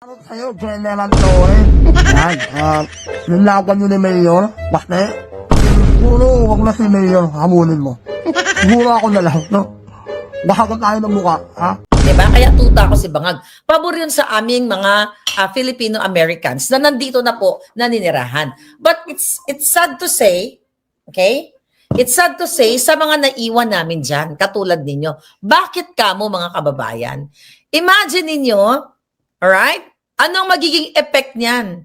Ano sa'yo, General Torre? Yan, nilaban nyo ni Mayor, basta siguro huwag na si Mayor, hamunin mo. Siguro ako na lang, no? Bahagan tayo ng mukha, ha? Diba? Kaya tuta ko si Bangag. Pabor yun sa aming mga Filipino-Americans na nandito na po naninirahan. But it's sad to say, okay? It's sad to say sa mga naiwan namin dyan, katulad ninyo. Bakit kamo mga kababayan? Imagine ninyo, alright? Anong magiging effect niyan?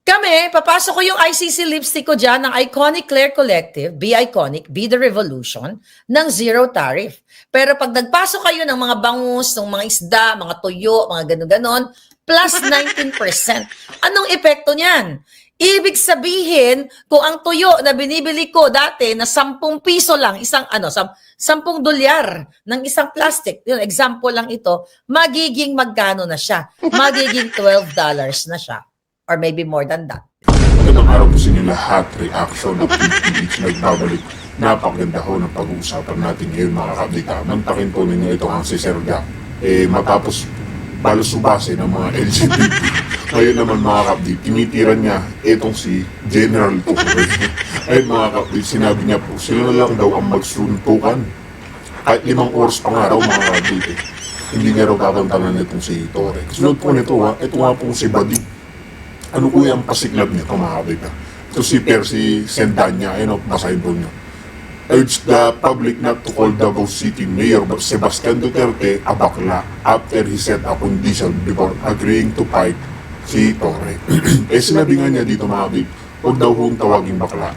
Kami, papasok ko yung ICC lipstick ko dyan ng Iconic Claire Collective, Be Iconic, Be the Revolution, ng zero tariff. Pero pag nagpasok kayo ng mga bangus, ng mga isda, mga tuyo, mga gano'n-ganon, plus 19%. Anong epekto niyan? Ibig sabihin, kung ang tuyo na binibili ko dati na 10 piso lang, 10 dolyar ng isang plastic, yun, example lang ito, magiging magkano na siya? Magiging $12 na siya. Or maybe more than that. Magandang araw po sa inyo lahat. Reaction ng PPH nagbabalik. Napakaganda ho ng pag-uusapan natin ngayon mga kabita. Mantakin po ninyo ito ang si Serga. Matapos balusubase ng mga LGBT. Ngayon naman mga kabit, tinitiran niya itong si General Torre. Ayun mga kabit, sinabi niya po, sila na lang daw ang magsuntukan. Kahit 5 oras pa nga raw mga kabit. Hindi niya raw tatantanan itong si Torre. Sunod po nito ito nga po si Badi. Ano po yung pasiklab nito mga kabita? Ito si Percy Sendanya, basahin po nyo. Urged the public not to call Davao City Mayor Sebastian Duterte a bakla after he set a condition before agreeing to fight si Torre. Sinabi nga niya dito mga kabit, huwag daw hong tawaging bakla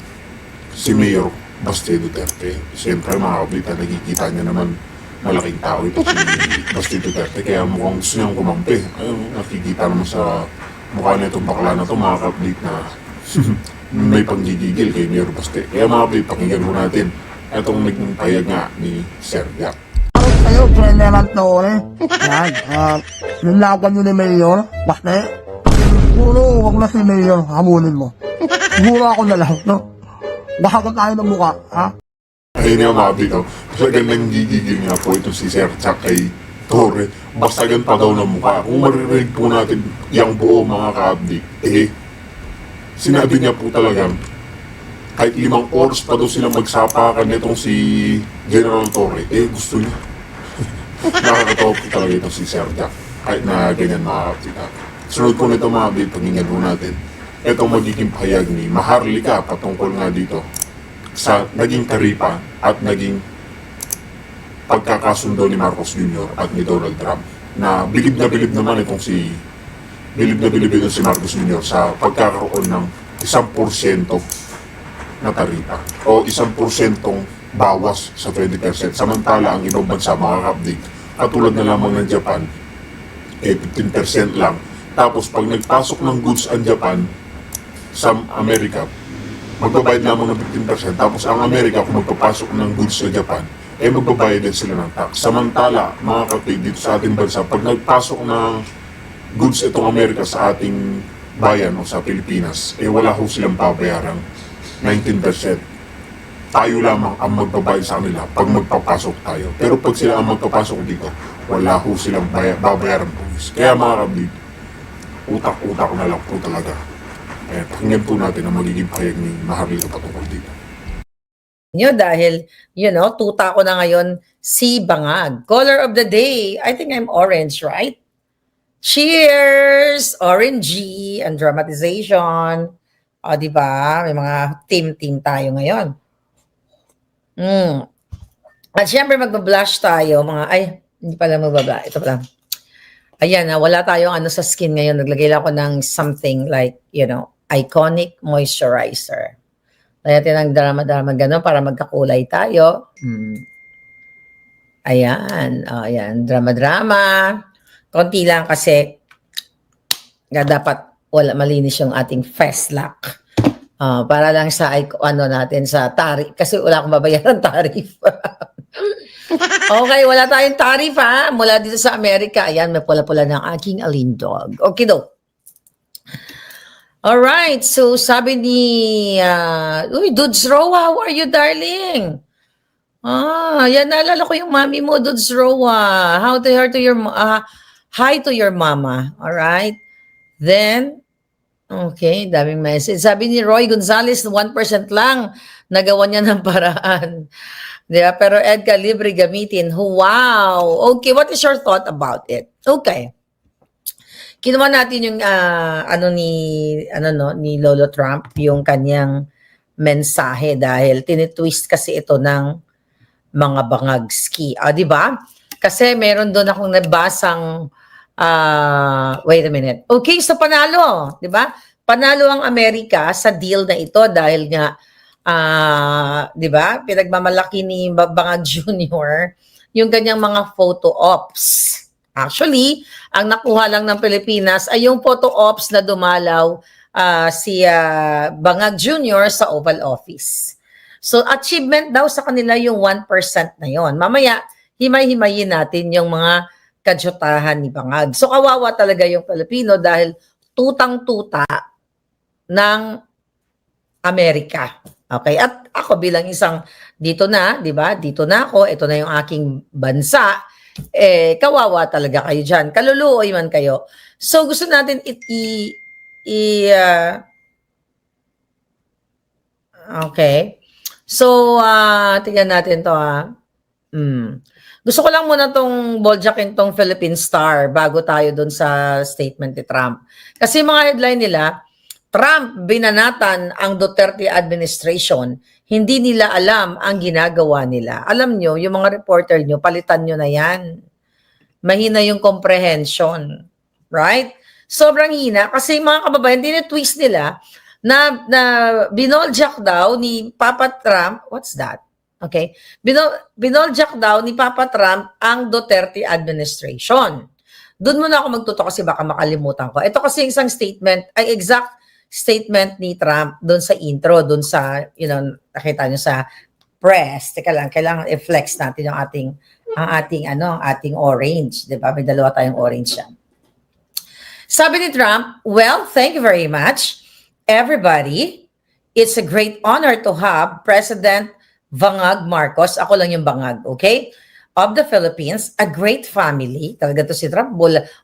si Mayor Basti Duterte. Siyempre mga kabita, nakikita niya naman malaking tao ito si Basti Duterte, kaya mukhang gusto niyang kumampi. Ayun, nakikita naman sa mukha na itong bakla na ito, mga kaplit na may panggigigil kay Mayor Baste. Kaya mga kaplit, pakinggan mo natin itong naging payag nga ni Serga. Ano sa'yo, General Torre? Yan, nilaban nyo ni Mayor, basta siguro huwag na si Mayor, hamunin mo. Siguro ako na lang, no? Bahagan tayo ng mukha, ha? Ayun nga mga kaplit, sa gandang gigigil nga po itong si Serga kay Torre, bastagan pa daw ng mukha. Kung maririnig po natin yung buo mga kaabdi, sinabi niya po talagang kahit 5 oras pa daw sila magsapakan nitong si General Torre, gusto niya. Nakakatawa po talaga itong si Serga, kahit na ganyan mga kaabdi. Sunod po nito mga kaabdi, paginggan po natin, itong magiging pahayag ni Maharlika patungkol nga dito sa naging taripa at naging pagkakasundo ni Marcos Jr. at ni Donald Trump na bilib naman itong si Marcos Jr. sa pagkakaroon ng 1% na taripa o 1% bawas sa 20%. Samantala ang ibang bansa mga kapdig, katulad na lamang ng Japan, 15% lang. Tapos pag nagpasok ng goods ang Japan sa Amerika, magbabayad lamang ng 15%. Tapos ang Amerika kung magpapasok ng goods sa Japan, magbabayad din sila ng tax. Samantala, mga kapatid, dito sa ating bansa, pag nagpasok ng goods itong Amerika sa ating bayan o sa Pilipinas, wala ho silang babayarang 19%. Tayo lamang ang magbabayad sa kanila pag magpapasok tayo. Pero pag sila ang magpapasok dito, wala ho silang babayarang buwis. Kaya mga kapatid, utak-utak na lang po talaga. Pakinggan po natin ang magiging pahayag ni Maharlika patungkol dito. Dahil, tuta ko na ngayon si Bangag. Color of the day, I think I'm orange, right? Cheers! Orangey and dramatization. O, diba? May mga team tayo ngayon. At syempre magbablush tayo, hindi pala magbablush. Ito pala. Ayan, wala tayong sa skin ngayon. Naglagay lang ako ng something like, Iconic Moisturizer. Natin ang drama-drama gano'n para magkakulay tayo. Ayan. Ayan. Drama-drama. Konti lang kasi dapat malinis yung ating face lock. Para lang sa natin sa tarif. Kasi wala akong babayaran tarif. Okay, wala tayong tarif mula dito sa Amerika. Ayan, may pula-pula ng aking alindog. Okay do. Alright, so sabi ni Dudes Roa, how are you, darling? Yan, naalala ko yung mami mo, Dudes Roa. How to your Hi to your mama. All right? Then, okay, daming message. Sabi ni Roy Gonzalez, 1% lang. Nagawa niya ng paraan. Di ba? Pero Edgar, libre gamitin. Wow! Okay, what is your thought about it? Okay. Kinuha natin yung ni Lolo Trump, yung kanyang mensahe dahil tinitwist kasi ito ng mga bangag ski. Di ba? Kasi meron doon akong nabasang wait a minute. Okay, so panalo, di ba? Panalo ang Amerika sa deal na ito dahil nga di ba? Pinagmamalaki ni Bangag Jr. yung kanyang mga photo ops. Actually, ang nakuha lang ng Pilipinas ay yung photo ops na dumalaw si Bangag Jr. sa Oval Office. So, achievement daw sa kanila yung 1% na yon. Mamaya, himay-himayin natin yung mga kadyutahan ni Bangag. So, kawawa talaga yung Pilipino dahil tutang-tuta ng Amerika. Okay? At ako bilang isang dito na, di ba? Dito na ako, ito na yung aking bansa. Kawawa talaga kayo dyan. Kaluluoy man kayo. So, gusto natin okay. So, tingnan natin to Gusto ko lang muna tong boljakin tong Philippine Star bago tayo dun sa statement ni Trump. Kasi mga headline nila, Trump binanatan ang Duterte administration. Hindi nila alam ang ginagawa nila. Alam nyo, yung mga reporter nyo, palitan nyo na yan. Mahina yung comprehension. Right? Sobrang hina. Kasi mga kababayan, tinitwist nila na binoljak daw ni Papa Trump. What's that? Okay. Binoljak daw ni Papa Trump ang Duterte administration. Doon muna ako magtuto kasi baka makalimutan ko. Ito kasi isang statement, ay exact statement ni Trump doon sa intro, doon sa, nakita nyo sa press. Teka lang, kailangan i-flex natin yung ating orange. Diba? May dalawa tayong orange yan. Sabi ni Trump, well, thank you very much, everybody. It's a great honor to have President Bangag Marcos, ako lang yung Bangag, okay? Of the Philippines, a great family. Talaga to si Trump,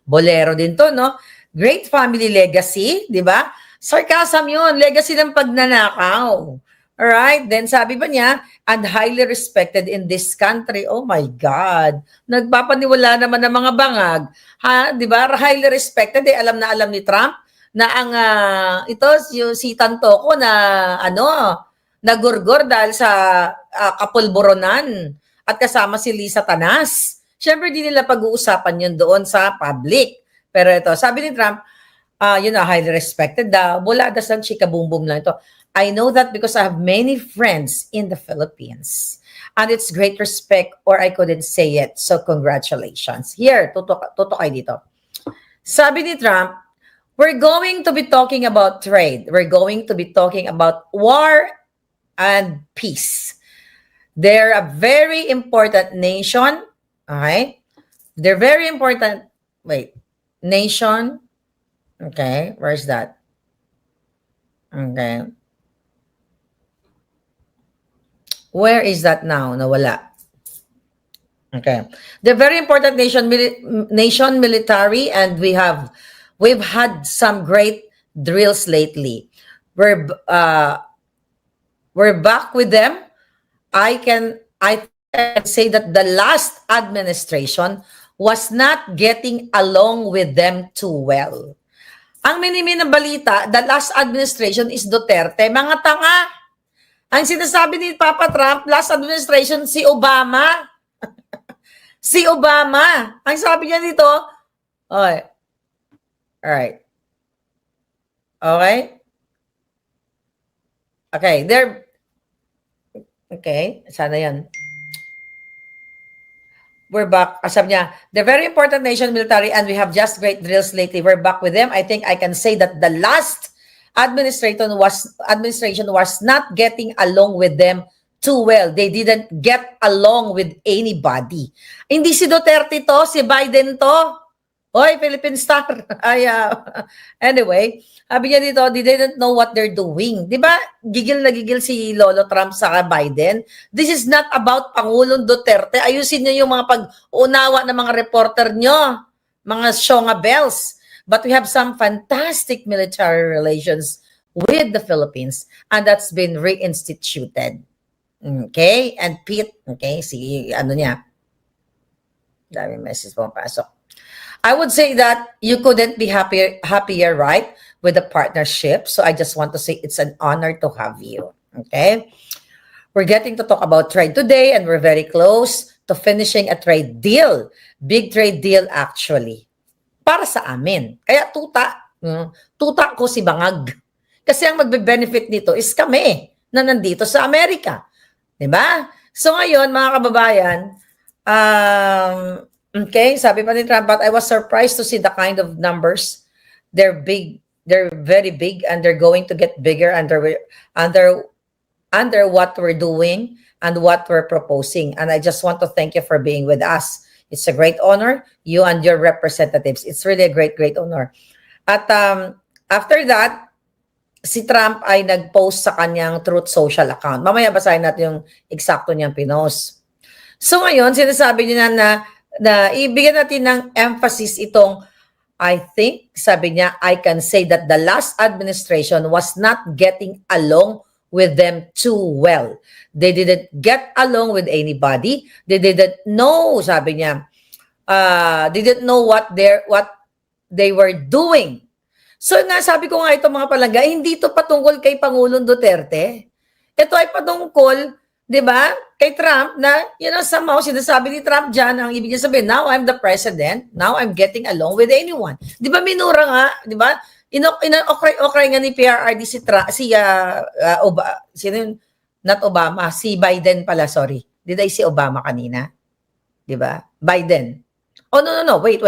bolero din to, no? Great family legacy, di ba? Sarcasm yun, legacy ng pagnanakaw. Alright, then sabi pa niya, and highly respected in this country. Oh my God. Nagpapaniwala naman ng mga bangag. Di ba? Highly respected. Alam na alam ni Trump na ang, si Tantoko na, nagurgur dahil sa kapulburonan at kasama si Lisa Tanas. Siyempre, di nila pag-uusapan yun doon sa public. Pero ito, sabi ni Trump, highly respected daw. Wala dasang chika boom boom lang ito. I know that because I have many friends in the Philippines. And it's great respect or I couldn't say it. So congratulations. Here, tuto kayo dito. Sabi ni Trump, we're going to be talking about trade. We're going to be talking about war and peace. They're a very important nation. Okay? They're very important. Wait. Nation. Okay. Where's that? Okay. Where is that now? Nawala. Okay. They're very important nation military, and we've had some great drills lately. We're back with them. I can say that the last administration was not getting along with them too well. Ang minimi ng balita, the last administration is Duterte. Mga tanga. Ang sinasabi ni Papa Trump, last administration, si Obama. Si Obama. Ang sabi niya dito, okay. Alright. Okay? Okay, sana yan. We're back. Sabi niya, the very important nation military and we have just great drills lately. We're back with them. I think I can say that the last administration was not getting along with them too well. They didn't get along with anybody. Hindi si Duterte to, si Biden to. Hoy, Philippine Star. Anyway, sabi niya dito, they didn't know what they're doing. Di ba? Gigil na gigil si Lolo Trump sa Biden. This is not about Pangulong Duterte. Ayusin niyo yung mga pag-unawa ng mga reporter niyo. mga Shonga bells. But we have some fantastic military relations with the Philippines, and that's been reinstituted. Okay? And Pete, okay, si ano niya, dami message pumapasok. I would say that you couldn't be happier, right, with the partnership. So I just want to say it's an honor to have you. Okay? We're getting to talk about trade today, and we're very close to finishing a trade deal. Big trade deal, actually. Para sa amin. Kaya tuta ko si Bangag. Kasi ang magbe-benefit nito is kami na nandito sa Amerika. Diba? So ngayon, mga kababayan, okay, sabi pa ni Trump, but I was surprised to see the kind of numbers. They're big, they're very big, and they're going to get bigger under what we're doing and what we're proposing. And I just want to thank you for being with us. It's a great honor, you and your representatives. It's really a great, great honor. At after that, si Trump ay nag-post sa kanyang Truth Social account. Mamaya basahin natin yung eksakto niyang pinost. So ngayon, sinasabi niya na ibigyan natin ng emphasis itong, I think, sabi niya, I can say that the last administration was not getting along with them too well. They didn't get along with anybody. They didn't know, sabi niya, didn't know what they were doing. So nga, sabi ko nga ito mga palangga, hindi ito patungkol kay Pangulong Duterte. Ito ay patungkol, di ba, kay Trump na, somehow sinasabi ni Trump dyan, ang ibig sabihin, now I'm the president, now I'm getting along with anyone. Di ba, minura nga, di ba, okay nga ni PRRD not Obama, si Biden pala, sorry. Did I say Obama kanina? Di ba? Biden. Oh, no. Wait.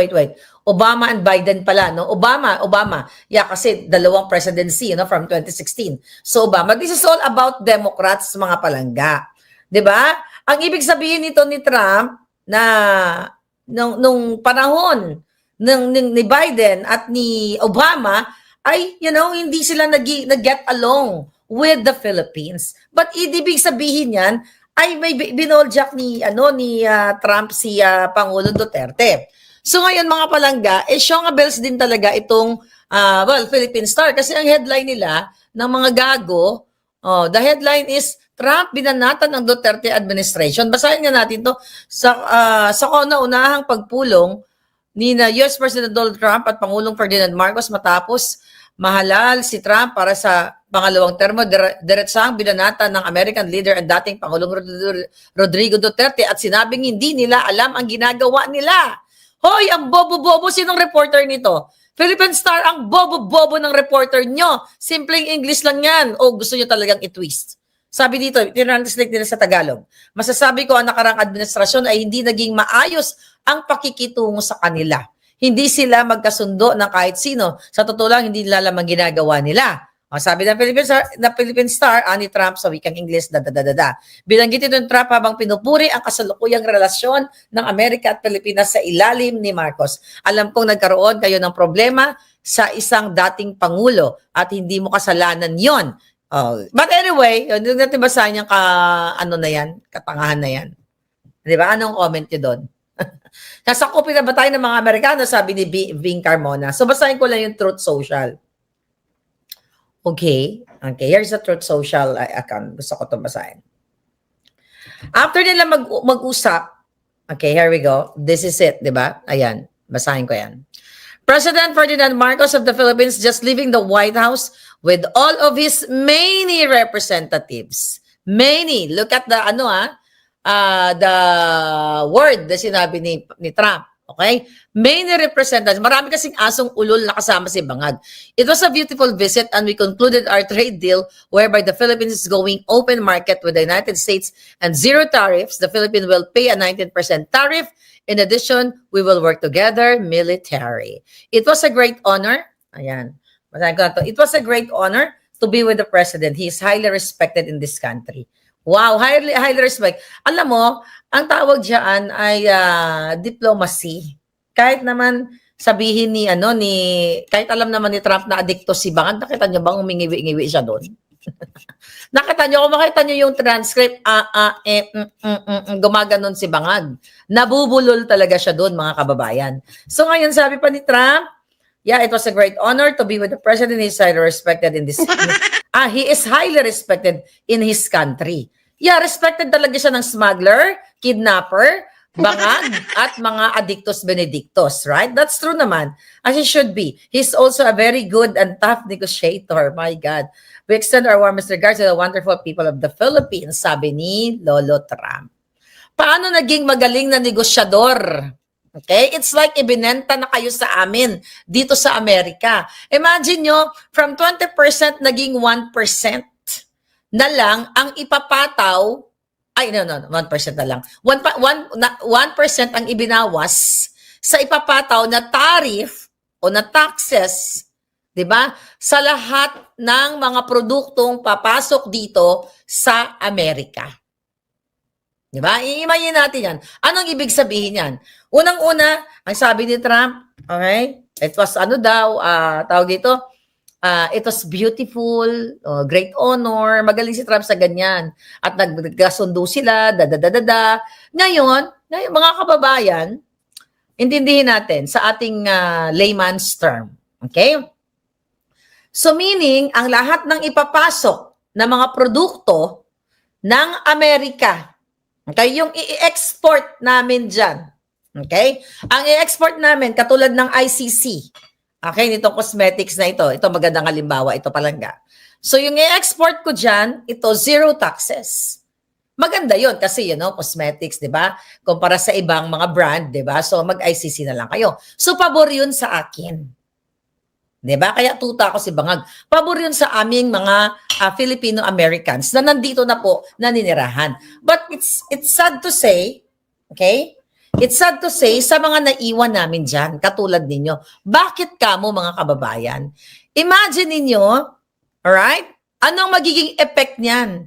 Obama and Biden pala, no? Obama. Yeah, kasi dalawang presidency, from 2016. So, Obama. This is all about Democrats, mga palangga. 'Di ba? Ang ibig sabihin nito ni Trump na nung panahon ni Biden at ni Obama ay, hindi sila nag-get along with the Philippines. But ibig sabihin yan, ay may binoljak ni Trump si Pangulong Duterte. So ngayon mga palangga, Shonga bells din talaga itong Philippine Star kasi ang headline nila ng mga gago, the headline is Trump binanatan ng Duterte administration. Basahin nga natin to sa kauna-unahang pagpulong ni US President Donald Trump at Pangulong Ferdinand Marcos matapos mahalal si Trump para sa pangalawang termo, diretsang binanatan ng American leader and dating Pangulong Rodrigo Duterte at sinabing hindi nila alam ang ginagawa nila. Hoy, ang bobo-bobo, sinong reporter nito? Philippine Star, ang bobo-bobo ng reporter nyo. Simpleng English lang yan. O gusto nyo talagang i-twist. Sabi dito, tinranslate nila sa Tagalog. Masasabi ko ang nakarang administrasyon ay hindi naging maayos ang pakikitungo sa kanila. Hindi sila magkasundo ng kahit sino. Sa totoo lang, hindi nila alam ang ginagawa nila. Sabi ng Philippine Star, ni Trump sa wikang English, Bilanggit ito ng Trump habang pinupuri ang kasalukuyang relasyon ng Amerika at Pilipinas sa ilalim ni Marcos. Alam kong nagkaroon kayo ng problema sa isang dating Pangulo at hindi mo kasalanan yon. But anyway, hindi natin basahin yung katangahan na yan. Di ba? Anong comment nyo doon? Nasa copy na ba tayo ng mga Amerikano, sabi ni Ving Carmona. So basahin ko lang yung Truth Social. Okay, here's the Truth Social account. Gusto ko itong basahin. After nila mag-usap, okay, here we go. This is it, di ba? Ayan, basahin ko yan. President Ferdinand Marcos of the Philippines just leaving the White House with all of his many representatives. Many. Look at the, the word na sinabi ni Trump. Okay? Many representatives. Marami kasing asong ulol na kasama si Bangag. It was a beautiful visit and we concluded our trade deal whereby the Philippines is going open market with the United States and zero tariffs. The Philippines will pay a 19% tariff. In addition, we will work together military. It was a great honor. Ayan. It was a great honor to be with the president. He is highly respected in this country. Wow, highly respect. Alam mo, ang tawag diyan ay diplomacy. Kahit naman sabihin kahit alam naman ni Trump na adikto si Bangag, nakita niyo bang umingiwi-ngiwi siya doon? Nakita nyo, kung makita nyo yung transcript, gumaganon si Bangag. Nabubulol talaga siya doon, mga kababayan. So ngayon, sabi pa ni Trump, yeah, it was a great honor to be with the president. He is highly respected in this. He is highly respected in his country. Yeah, respected talaga siya ng smuggler, kidnapper, bangag, at mga addictos benedictos, right? That's true naman, as he should be. He's also a very good and tough negotiator. My God. We extend our warmest regards to the wonderful people of the Philippines, sabi ni Lolo Trump. Paano naging magaling na negosyador? Okay? It's like ibinenta na kayo sa amin dito sa Amerika. Imagine nyo, from 20% naging 1% na lang ang ipapataw. Ay, no, 1% na lang. 1% ang ibinawas sa ipapataw na tariff o na taxes, di ba? Sa lahat ng mga produktong papasok dito sa Amerika. Di ba? I-imagine natin yan. Anong ibig sabihin yan? Unang-una, ang sabi ni Trump, okay, it was tawag ito, it was beautiful, great honor, magaling si Trump sa ganyan. At nagkasundo sila, Ngayon, mga kababayan, intindihin natin sa ating layman's term. Okay? So meaning, ang lahat ng ipapasok na mga produkto ng Amerika, okay, yung i-export namin dyan, okay? Ang i-export namin, katulad ng ICC, okay, nitong cosmetics na ito magandang halimbawa, ito palangga. So yung i-export ko dyan, ito zero taxes. Maganda yon kasi, cosmetics, di ba? Kumpara sa ibang mga brand, di ba? So mag-ICC na lang kayo. So pabor yun sa akin. Diba? Kaya tuta ako si Bangag. Pabor yun sa aming mga Filipino-Americans na nandito na po naninirahan. But it's sad to say, okay? It's sad to say sa mga naiwan namin dyan, katulad ninyo. Bakit kamo mga kababayan? Imagine ninyo, alright? Anong magiging effect niyan?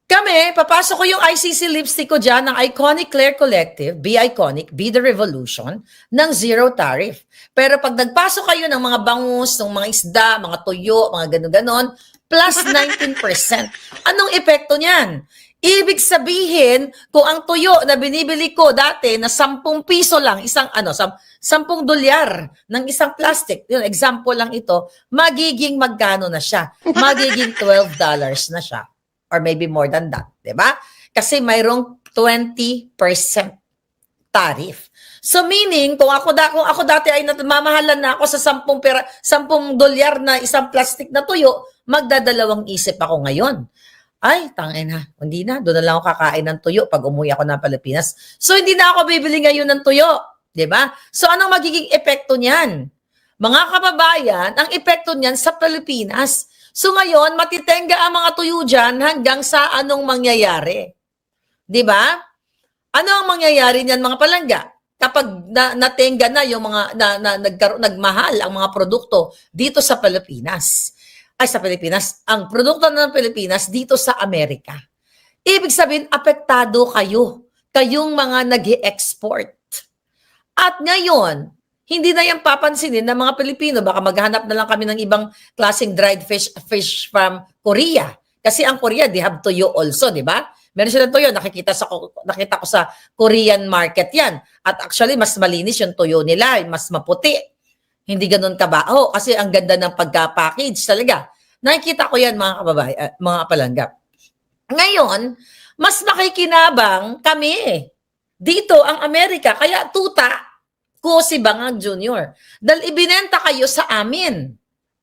Kami, papasok ko yung ICC lipstick ko dyan ng Iconic Claire Collective, Be Iconic, Be the Revolution, ng zero tariff. Pero pag nagpasok kayo ng mga bangus, ng mga isda, mga tuyo, mga gano'n-ganon, plus 19%. Anong epekto niyan? Ibig sabihin, kung ang tuyo na binibili ko dati na 10 piso lang, $10 ng isang plastic, yun, example lang ito, magiging magkano na siya? Magiging $12 na siya. Or maybe more than that, di ba? Kasi mayroong 20% tariff. So meaning, kung ako dati ay mamahalan na ako sa $10 na isang plastic na tuyo, magdadalawang isip ako ngayon. Ay, tangin na, hindi na, doon na lang ako kakain ng tuyo pag umuwi ako ng Pilipinas. So hindi na ako bibili ngayon ng tuyo, di ba? So anong magiging epekto niyan? Mga kababayan, ang epekto niyan sa Pilipinas. So ngayon, matitenga ang mga tuyo dyan hanggang sa anong mangyayari. Di ba? Ano ang mangyayari niyan mga palangga? Kapag natenga na yung mga nagmahal ang mga produkto dito sa Pilipinas. Ay, sa Pilipinas. Ang produkto ng Pilipinas dito sa Amerika. Ibig sabihin, apektado kayo. Kayong mga nag-i-export. At ngayon, hindi na yan papansinin ng mga Pilipino. Baka maghanap na lang kami ng ibang klaseng dried fish from Korea. Kasi ang Korea, they have toyo also, di ba? Meron silang toyo. Nakita ko sa Korean market yan. At actually, mas malinis yung toyo nila. Mas maputi. Hindi ganun kabaho. Kasi ang ganda ng pagka-package talaga. Nakikita ko yan, mga palangga. Ngayon, mas makikinabang kami. Dito, ang Amerika. Kaya tuta ko si Bangag Jr. Dahil ibinenta kayo sa amin.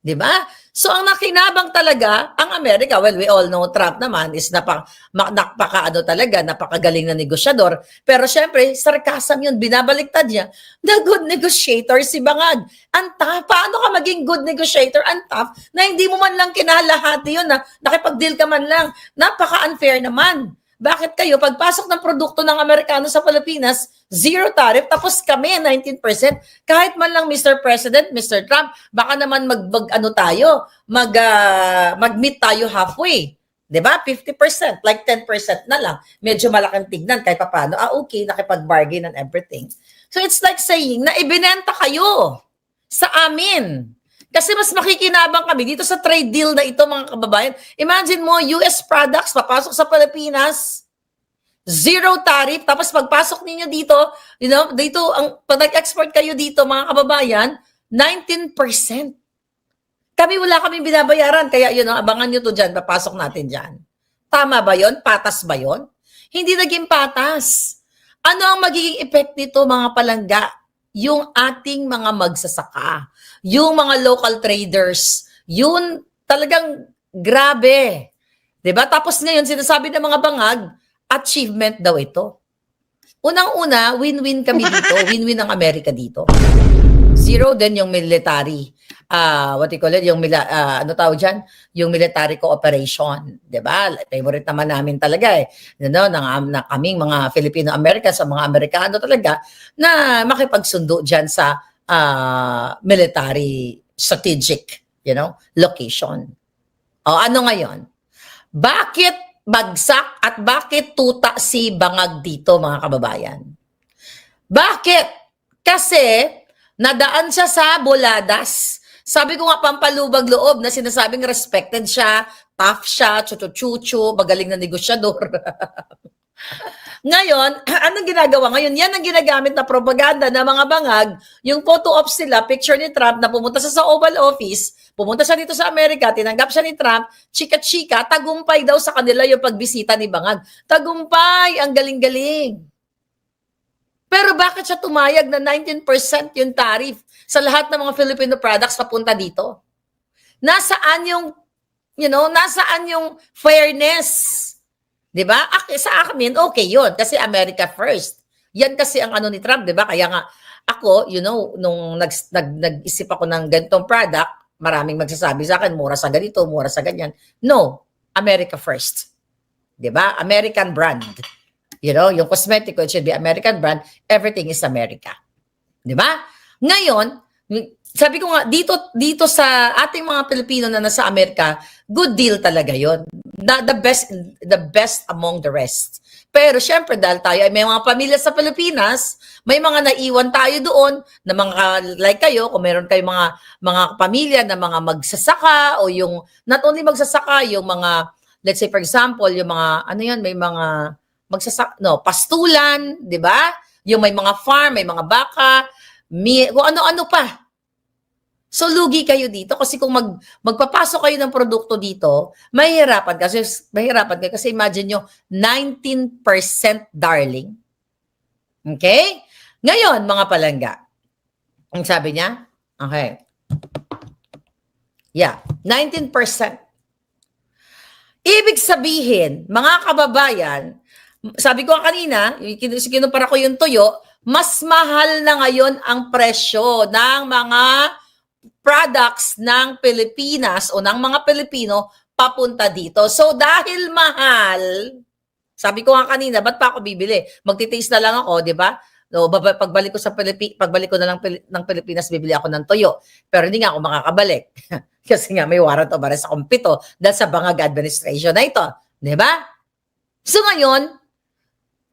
Di ba? So ang nakinabang talaga, ang Amerika, well, we all know Trump naman is napakagaling na negosyador. Pero syempre, sarcasm yun, binabaliktad niya. The good negotiator si Bangag. Ang tough. Paano ka maging good negotiator? Ang tough na hindi mo man lang kinalahati yun, na nakipag-deal ka man lang. Napaka-unfair naman. Bakit kayo, pagpasok ng produkto ng Amerikano sa Pilipinas, zero tariff, tapos kami, 19%, kahit man lang Mr. President, Mr. Trump, baka naman mag-meet tayo halfway. Diba? 50%, like 10% na lang. Medyo malaking tignan kahit paano. Okay, nakipag-bargain and everything. So it's like saying na ibinenta kayo sa amin. Kasi mas makikinabang kami dito sa trade deal na ito, mga kababayan. Imagine mo, US products papasok sa Pilipinas, zero tariff, tapos pagpasok ninyo dito, dito, pag nag-export kayo dito, mga kababayan, 19%. Kami wala kaming binabayaran, kaya abangan nyo to dyan, papasok natin dyan. Tama ba yon? Patas ba yon? Hindi naging patas. Ano ang magiging effect nito, mga palangga? Yung ating mga magsasaka, yung mga local traders, yun talagang grabe. 'Di ba? Tapos ngayon, sinasabi ng mga bangag, achievement daw ito. Unang-una, win-win kami dito. Win-win ang Amerika dito. Zero din yung military. What you call it? Yung ano tawag dyan? Yung military cooperation. Diba? Favorite naman namin talaga eh. Na kaming mga Filipino-Americans, sa mga Amerikano talaga, na makipagsundo dyan sa military strategic, location. O ano ngayon? Bakit bagsak at bakit tuta si bangag dito, mga kababayan? Bakit? Kasi nadaan siya sa boladas. Sabi ko nga, pampalubag loob na sinasabing respected siya, tough siya, chuchu-chuchu, magaling na negosyador. Ngayon, anong ginagawa? Ngayon, yan ang ginagamit na propaganda ng mga bangag, yung photo op sila, picture ni Trump na pumunta siya sa Oval Office, pumunta siya dito sa Amerika, tinanggap siya ni Trump, chika-chika, tagumpay daw sa kanila yung pagbisita ni bangag. Tagumpay, ang galing-galing. Pero bakit siya tumayag na 19% yung tariff sa lahat ng mga Filipino products papunta dito? Nasaan yung fairness? 'Di ba? Sa akin, okay 'yun kasi America first. Yan kasi ang ano ni Trump, 'di ba? Kaya nga ako, nung nag-isip ako ng ganitong product, maraming magsasabi sa akin, mura sa ganito, mura sa ganyan. No, America first. 'Di ba? American brand. Yung cosmetic, it should be American brand. Everything is America. Di ba? Ngayon, sabi ko nga, dito sa ating mga Pilipino na nasa Amerika, good deal talaga yon. The best among the rest. Pero syempre, dahil tayo ay may mga pamilya sa Pilipinas, may mga naiwan tayo doon na mga like kayo, kung meron kayong mga pamilya na mga magsasaka o yung, not only magsasaka, yung mga, let's say for example, yung mga, may mga pastulan, 'di ba? Yung may mga farm, may mga baka, kung ano-ano pa. So lugi kayo dito kasi kung magpapasok kayo ng produkto dito, mahihirapan kayo kasi imagine nyo 19% darling. Okay? Ngayon, mga palangga. Ang sabi niya? Okay. Yeah, 19%. Ibig sabihin, mga kababayan, sabi ko kanina, kinumpara ko yung tuyo, mas mahal na ngayon ang presyo ng mga products ng Pilipinas o ng mga Pilipino papunta dito. So dahil mahal, sabi ko nga kanina, ba't pa ako bibili? Magtitaste na lang ako, di ba? No, pagbalik ko na lang ng Pilipinas, bibili ako ng tuyo. Pero hindi nga ako makakabalik. Kasi nga may warrant of arrest akong 7 dahil sa bangag administration na ito. Di ba? So ngayon,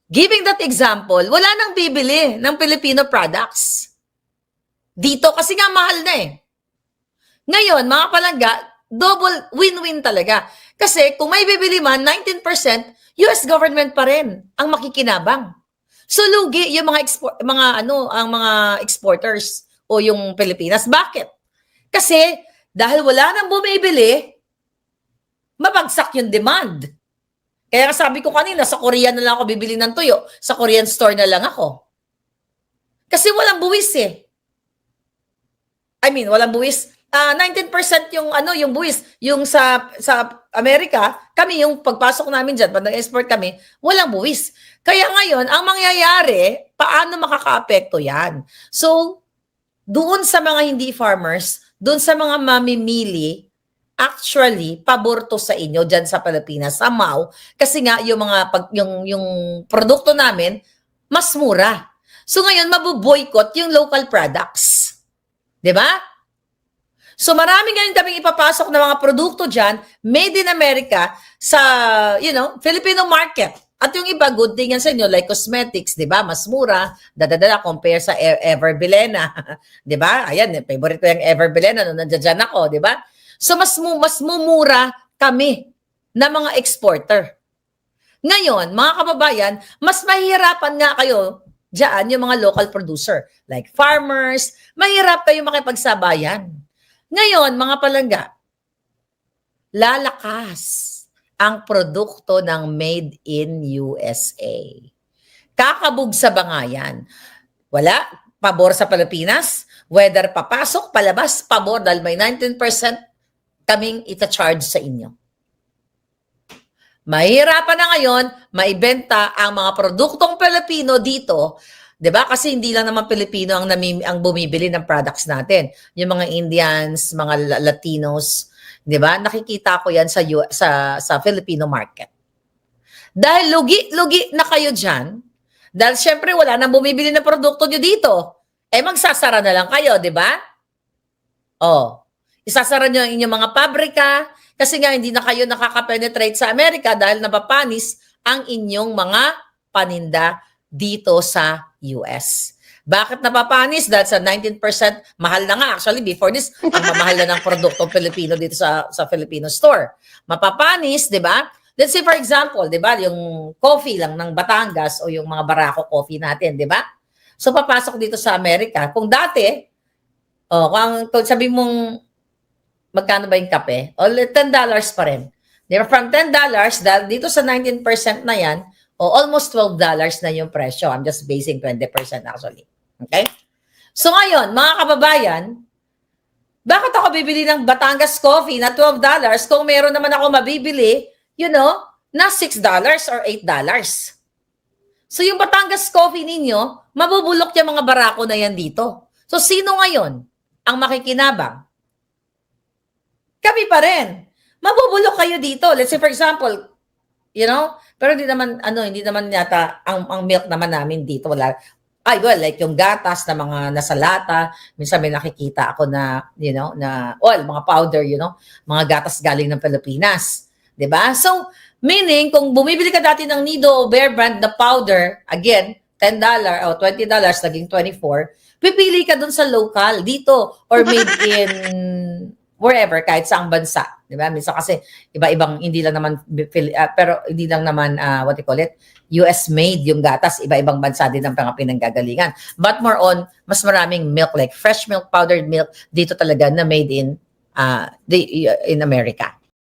giving that example, wala nang bibili ng Filipino products. Dito kasi nga mahal na eh. Ngayon, mga palangga, double win-win talaga. Kasi kung may bibili man, 19%, US government pa rin ang makikinabang. So lugi yung ang mga exporters o yung Pilipinas. Bakit? Kasi dahil wala nang bumibili, mabagsak yung demand. Kaya sabi ko kanina, sa Korea na lang ako bibili ng tuyo. Sa Korean store na lang ako. Kasi walang buwis eh. Walang buwis. 19% yung buwis. Yung sa Amerika, kami yung pagpasok namin dyan, pag nag-export kami, walang buwis. Kaya ngayon, ang mangyayari, paano makaka-apekto yan? So, doon sa mga hindi farmers, doon sa mga mamimili, actually, pabor to sa inyo dyan sa Pilipinas, sa MAU, kasi nga yung yung produkto namin, mas mura. So ngayon, mabuboycott yung local products. 'Di ba? So marami ngayon kaming ipapasok na mga produkto dyan, made in America, sa, Filipino market. At yung iba, good thing yan sa inyo, like cosmetics, di ba? Mas mura, dadadala, compare sa Ever Bilena. Di ba? Ayan, favorite ko yung Ever Bilena, nung nandiyan ako, di ba? So, mas mumura kami na mga exporter. Ngayon, mga kababayan, mas mahihirapan nga kayo diyan yung mga local producer, like farmers, mahirap kayo makipagsabayan. Ngayon, mga palangga, lalakas ang produkto ng Made in USA. Kakabog sa bangayan. Wala, pabor sa Pilipinas, whether papasok, palabas, pabor dahil may 19% kaming ita-charge sa inyo. Mahirapan na ngayon maibenta ang mga produktong Pilipino dito, 'di ba? Kasi hindi lang naman Pilipino ang bumibili ng products natin. Yung mga Indians, mga Latinos, 'di ba? Nakikita ko 'yan sa Filipino market. Dahil lugi na kayo diyan, dahil syempre wala nang bumibili ng produkto niyo dito. Eh magsasara na lang kayo, 'di ba? Oh. Isasara niyo ang inyong mga pabrika kasi nga hindi na kayo nakaka-penetrate sa Amerika dahil napapanis ang inyong mga paninda dito sa US. Bakit napapanis? Dahil sa 19% mahal na nga. Actually, before this, ang mamahal na ng produktong Pilipino dito sa Filipino store. Mapapanis, di ba? Let's say for example, di ba, yung coffee lang ng Batangas o yung mga Barako coffee natin, di ba? So, papasok dito sa Amerika. Kung dati, kung sabi mong magkano ba yung kape? O $10 pa rin. Diba? From $10, dahil dito sa 19% na yan, almost $12 na yung presyo. I'm just basing 20% actually. Okay? So ngayon, mga kababayan, bakit ako bibili ng Batangas coffee na $12 kung meron naman ako mabibili, na $6 or $8? So yung Batangas coffee ninyo, mabubulok yung mga Barako na yan dito. So sino ngayon ang makikinabang? Kami pa rin. Mabubulok kayo dito. Let's say for example, pero hindi naman yata ang milk naman namin dito wala. Like yung gatas na mga nasa lata, minsan may nakikita ako na, na mga powder, mga gatas galing ng Pilipinas. 'Di ba? So, meaning kung bumibili ka dati ng Nido o Bear Brand na powder, again, $10 o $20, naging 24, pipili ka dun sa local dito or made in wherever, kahit saang bansa. Di ba? Minsan kasi iba-ibang, hindi lang naman, pero hindi lang naman, US made yung gatas, iba-ibang bansa din ang pinanggagalingan. But more on, mas maraming milk, like fresh milk, powdered milk, dito talaga na made in America.